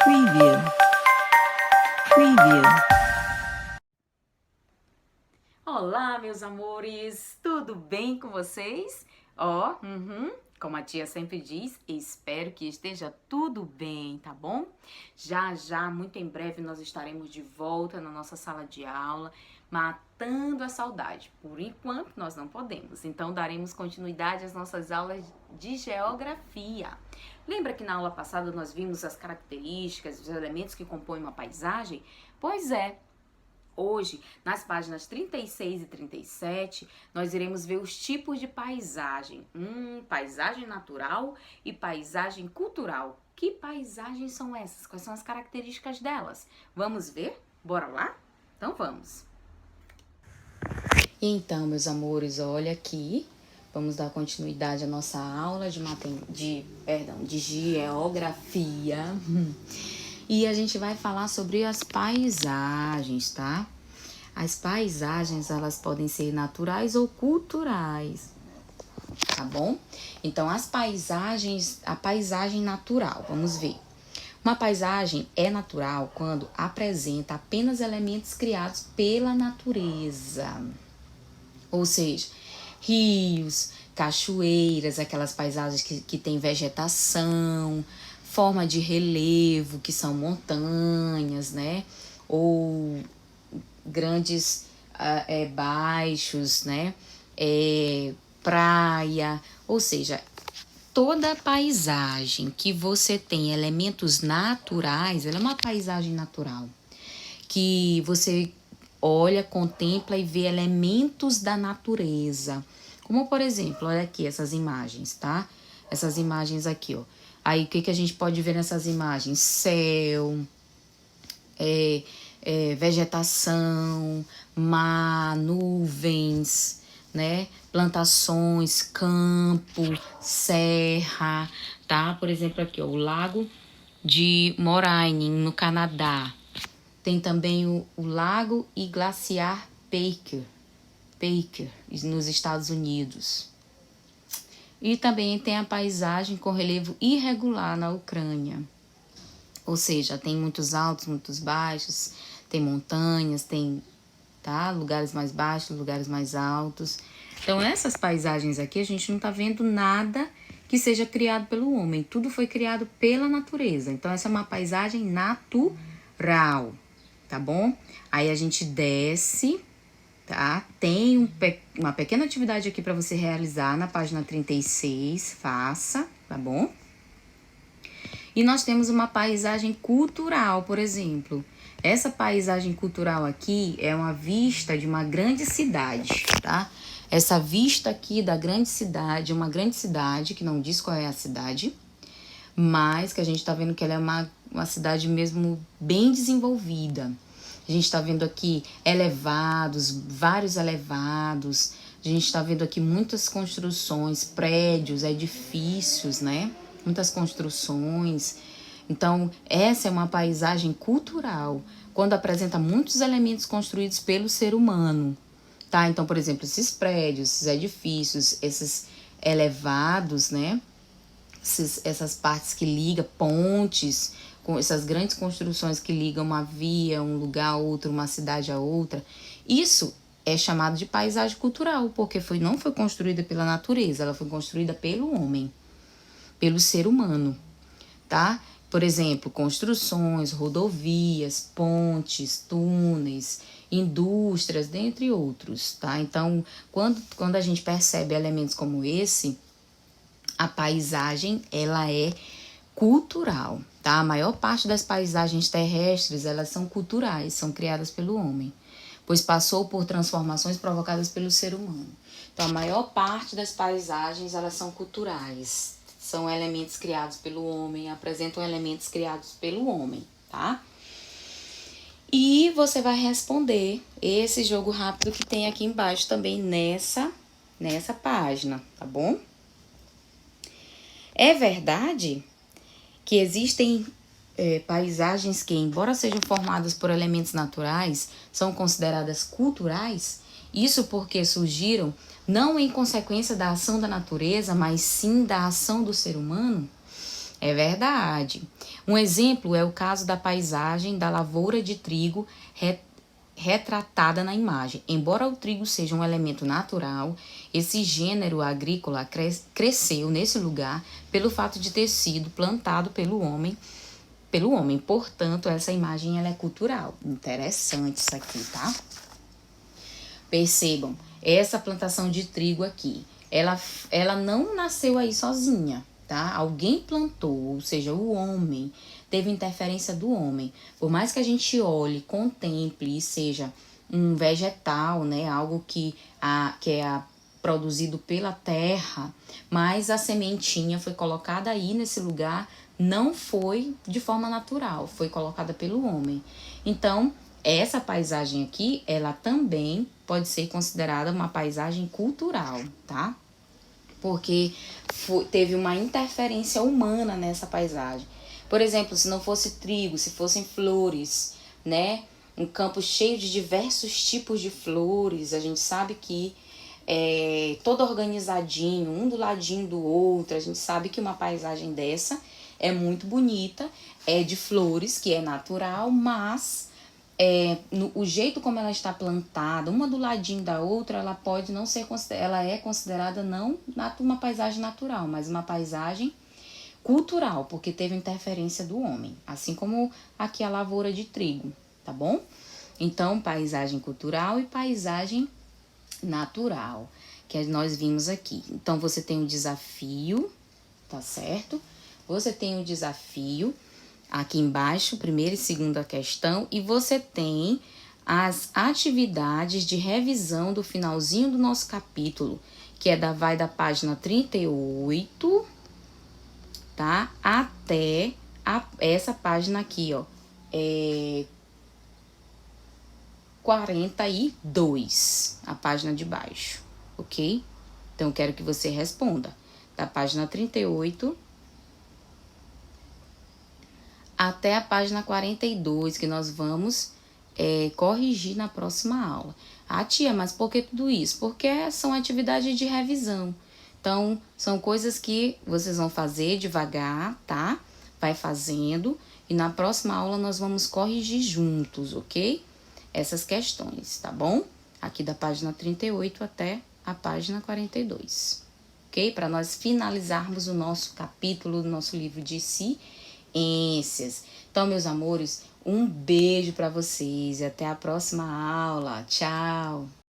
Preview. Preview. Olá, meus amores! Tudo bem com vocês? Como a tia sempre diz, espero que esteja tudo bem, tá bom? Já, muito em breve, nós estaremos de volta na nossa sala de aula, matando a saudade. Por enquanto, nós não podemos, então daremos continuidade às nossas aulas de geografia. Lembra que na aula passada nós vimos as características, os elementos que compõem uma paisagem? Pois é. Hoje, nas páginas 36 e 37, nós iremos ver os tipos de paisagem. Paisagem natural e paisagem cultural. Que paisagens são essas? Quais são as características delas? Vamos ver? Bora lá? Então vamos. Então, meus amores, olha aqui. Vamos dar continuidade à nossa aula de geografia. E a gente vai falar sobre as paisagens, tá? As paisagens, elas podem ser naturais ou culturais, tá bom? Então, a paisagem natural, vamos ver. Uma paisagem é natural quando apresenta apenas elementos criados pela natureza. Ou seja, rios, cachoeiras, aquelas paisagens que tem vegetação, forma de relevo, que são montanhas, né? Ou grandes baixos, né? Praia, ou seja, toda paisagem que você tem elementos naturais, ela é uma paisagem natural, que você olha, contempla e vê elementos da natureza. Como, por exemplo, olha aqui essas imagens, tá? Essas imagens aqui, ó. Aí, o que a gente pode ver nessas imagens? Céu, vegetação, mar, nuvens, né? Plantações, campo, serra, tá? Por exemplo, aqui, ó, o Lago de Moraine, no Canadá. Tem também o Lago e Glaciar Baker, nos Estados Unidos. E também tem a paisagem com relevo irregular na Ucrânia. Ou seja, tem muitos altos, muitos baixos, tem montanhas, tem lugares mais baixos, lugares mais altos. Então, essas paisagens aqui, a gente não está vendo nada que seja criado pelo homem. Tudo foi criado pela natureza. Então, essa é uma paisagem natural, tá bom? Aí a gente desce, tá? Tem uma pequena atividade aqui para você realizar na página 36, faça, tá bom? E nós temos uma paisagem cultural, por exemplo. Essa paisagem cultural aqui é uma vista de uma grande cidade, tá? Essa vista aqui da grande cidade, uma grande cidade, que não diz qual é a cidade, mas que a gente tá vendo que ela é uma cidade mesmo bem desenvolvida. A gente tá vendo aqui vários elevados, a gente tá vendo aqui muitas construções, prédios, edifícios, né? Muitas construções. Então, essa é uma paisagem cultural, quando apresenta muitos elementos construídos pelo ser humano, tá? Então, por exemplo, esses prédios, esses edifícios, esses elevados, né? Essas partes que ligam, pontes, com essas grandes construções que ligam uma via, um lugar a outro, uma cidade a outra. Isso é chamado de paisagem cultural, porque não foi construída pela natureza, ela foi construída pelo homem, pelo ser humano, tá? Por exemplo, construções, rodovias, pontes, túneis, indústrias, dentre outros, tá? Então, quando a gente percebe elementos como esse, a paisagem, ela é cultural, tá? A maior parte das paisagens terrestres, elas são culturais, são criadas pelo homem, pois passou por transformações provocadas pelo ser humano. Então, a maior parte das paisagens, elas são culturais, são elementos criados pelo homem, apresentam elementos criados pelo homem, tá? E você vai responder esse jogo rápido que tem aqui embaixo também nessa página, tá bom? É verdade que existem paisagens que, embora sejam formadas por elementos naturais, são consideradas culturais? Isso porque surgiram não em consequência da ação da natureza, mas sim da ação do ser humano? É verdade. Um exemplo é o caso da paisagem da lavoura de trigo retratada na imagem. Embora o trigo seja um elemento natural, esse gênero agrícola cresceu nesse lugar pelo fato de ter sido plantado pelo homem. Portanto, essa imagem ela é cultural. Interessante isso aqui, tá? Percebam, essa plantação de trigo aqui, ela não nasceu aí sozinha, tá? Alguém plantou, ou seja, o homem, teve interferência do homem. Por mais que a gente olhe, contemple e seja um vegetal, né? Algo que é produzido pela terra, mas a sementinha foi colocada aí nesse lugar, não foi de forma natural, foi colocada pelo homem. Então, essa paisagem aqui, ela também pode ser considerada uma paisagem cultural, tá? Porque teve uma interferência humana nessa paisagem. Por exemplo, se não fosse trigo, se fossem flores, né? Um campo cheio de diversos tipos de flores, a gente sabe que todo organizadinho, um do ladinho do outro, a gente sabe que uma paisagem dessa é muito bonita, é de flores, que é natural, mas o jeito como ela está plantada, uma do ladinho da outra, ela pode não ser ela é considerada não uma paisagem natural, mas uma paisagem cultural, porque teve interferência do homem, assim como aqui a lavoura de trigo, tá bom? Então, paisagem cultural e paisagem natural, que nós vimos aqui. Então, você tem um desafio, tá certo? Você tem um desafio aqui embaixo, primeira e segunda questão, e você tem as atividades de revisão do finalzinho do nosso capítulo, que vai da página 38, tá? Até essa página aqui, ó, 42, a página de baixo, ok? Então, eu quero que você responda da página 38 até a página 42, que nós vamos corrigir na próxima aula. Ah, tia, mas por que tudo isso? Porque são atividades de revisão. Então, são coisas que vocês vão fazer devagar, tá? Vai fazendo e na próxima aula nós vamos corrigir juntos, ok? Essas questões, tá bom? Aqui da página 38 até a página 42, ok? Para nós finalizarmos o nosso capítulo do nosso livro de ciências. Então, meus amores, um beijo para vocês e até a próxima aula. Tchau!